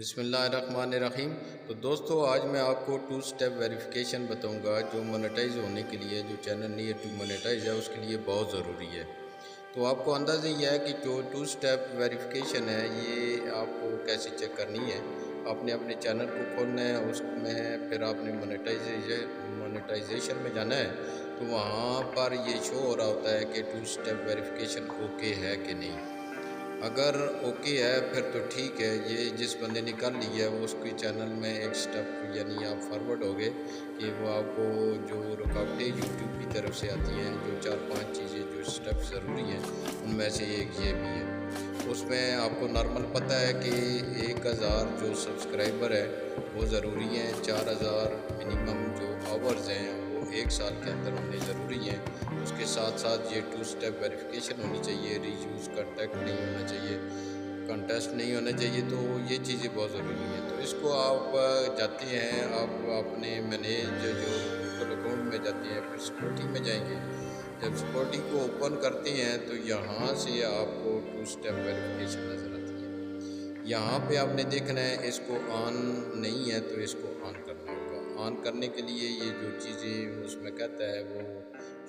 بسم اللہ الرحمن الرحیم۔ تو دوستو آج میں آپ کو 2 سٹیپ ویریفیکیشن بتاؤں گا جو مونیٹائز ہونے کے لیے، جو چینل نیئر ٹو مونیٹائز ہے اس کے لیے بہت ضروری ہے۔ تو آپ کو اندازہ یہ ہے کہ جو 2 سٹیپ ویریفیکیشن ہے یہ آپ کو کیسے چیک کرنی ہے۔ آپ نے اپنے چینل کو کھولنا ہے، اس میں پھر آپ نے مونیٹائزیشن میں جانا ہے، تو وہاں پر یہ شو ہو رہا ہوتا ہے کہ 2 سٹیپ ویریفیکیشن اوکے ہے کہ نہیں۔ اگر اوکے ہے پھر تو ٹھیک ہے، یہ جس بندے نے کر لی ہے وہ اس کے چینل میں ایک سٹیپ یعنی آپ فارورڈ ہو گئے کہ وہ آپ کو جو رکاوٹیں یوٹیوب کی طرف سے آتی ہیں، جو 4-5 چیزیں جو سٹیپ ضروری ہیں ان میں سے ایک یہ بھی ہے۔ اس میں آپ کو نارمل پتہ ہے کہ 1000 جو سبسکرائبر ہے وہ ضروری ہیں، 4000 منیمم جو آورز ہیں وہ 1 سال کے اندر ہونے ضروری ہیں۔ اس کے ساتھ ساتھ یہ 2 سٹیپ ویریفیکیشن ہونی چاہیے، ری یوز کانٹیکٹ نہیں ہونا چاہیے، کنٹیسٹ نہیں ہونا چاہیے، تو یہ چیزیں بہت ضروری ہیں۔ تو اس کو آپ جاتے ہیں، آپ اپنے مینیج جو گوگل اکاؤنٹ میں جاتے ہیں، پھر سیکورٹی میں جائیں گے۔ جب سیکورٹی کو اوپن کرتے ہیں تو یہاں سے آپ کو 2 سٹیپ ویریفیکیشن نظر آتی ہے۔ یہاں پہ آپ نے دیکھنا ہے اس کو آن نہیں ہے تو اس کو آن کرنا ہوگا۔ آن کرنے کے لیے یہ جو چیزیں اس میں کہتا ہے وہ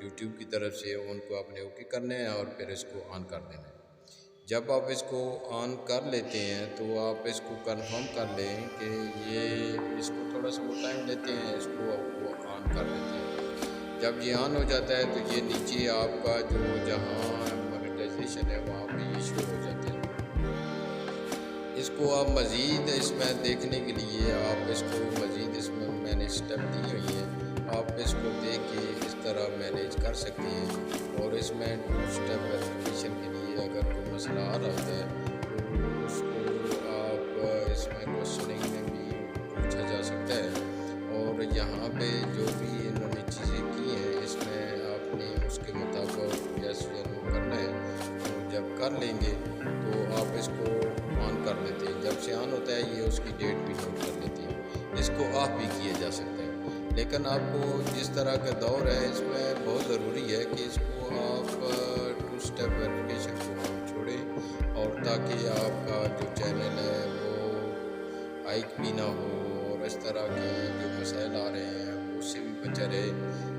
یوٹیوب کی طرف سے ان کو آپ نے اوکے کرنا ہے اور پھر اس کو آن کر دینا ہے۔ جب آپ اس کو آن کر لیتے ہیں تو آپ اس کو کنفرم کر لیں کہ یہ اس کو تھوڑا سا وہ ٹائم لیتے ہیں، اس کو آن کر لیتے ہیں۔ جب یہ آن ہو جاتا ہے تو یہ نیچے آپ کا جو جہاں مونیٹائزیشن ہے وہاں پہ یہ شو ہو جاتے ہیں۔ اس کو آپ مزید اس میں دیکھنے کے لیے آپ اس کو مزید اس میں نے سٹیپ دی ہوئی ہیں، آپ اس کو دیکھ کے اس طرح مینیج کر سکتے ہیں۔ اور اس میں 2 سٹیپ ویریفیکیشن کے لیے اگر کوئی مسئلہ آ رہا ہوتا ہے تو اس کو آپ اس میں کوسچننگ میں بھی پوچھا جا سکتا ہے، اور یہاں پہ جو بھی انہوں نے چیزیں کی ہیں اس میں آپ نے اس کے مطابق یس یا نو کرنا ہے۔ تو جب کر لیں گے تو آپ اس کو آن کر لیتے ہیں۔ جب سے آن ہوتا ہے یہ اس کی ڈیٹ بھی نوٹ کر لیتی ہے۔ اس کو آف بھی کیا جا سکتا ہے، لیکن آپ کو جس طرح کا دور ہے اس میں بہت ضروری ہے کہ اس کو آپ 2 سٹیپ ویریفیکیشن کو آن چھوڑیں، اور تاکہ آپ کا جو چینل ہے وہ ہائیک بھی نہ ہو اور اس طرح کے جو مسائل آ رہے ہیں اس سے بھی بچا رہے۔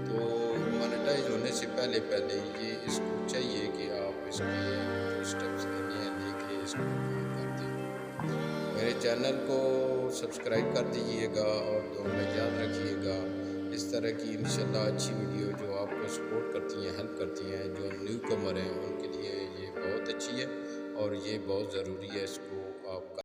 تو مونیٹائز ہونے سے پہلے یہ اس کو چاہیے کہ آپ اس کے جو سٹیپس لینے ہیں لے کے اس کو آن کر دیں۔ میرے چینل کو سبسکرائب کر دیجئے گا اور دعا میں یاد رکھیے گا۔ اس طرح کی انشاءاللہ اچھی ویڈیو جو آپ کو سپورٹ کرتی ہیں، ہیلپ کرتی ہیں، جو نیو کمر ہیں ان کے لیے یہ بہت اچھی ہے اور یہ بہت ضروری ہے، اس کو آپ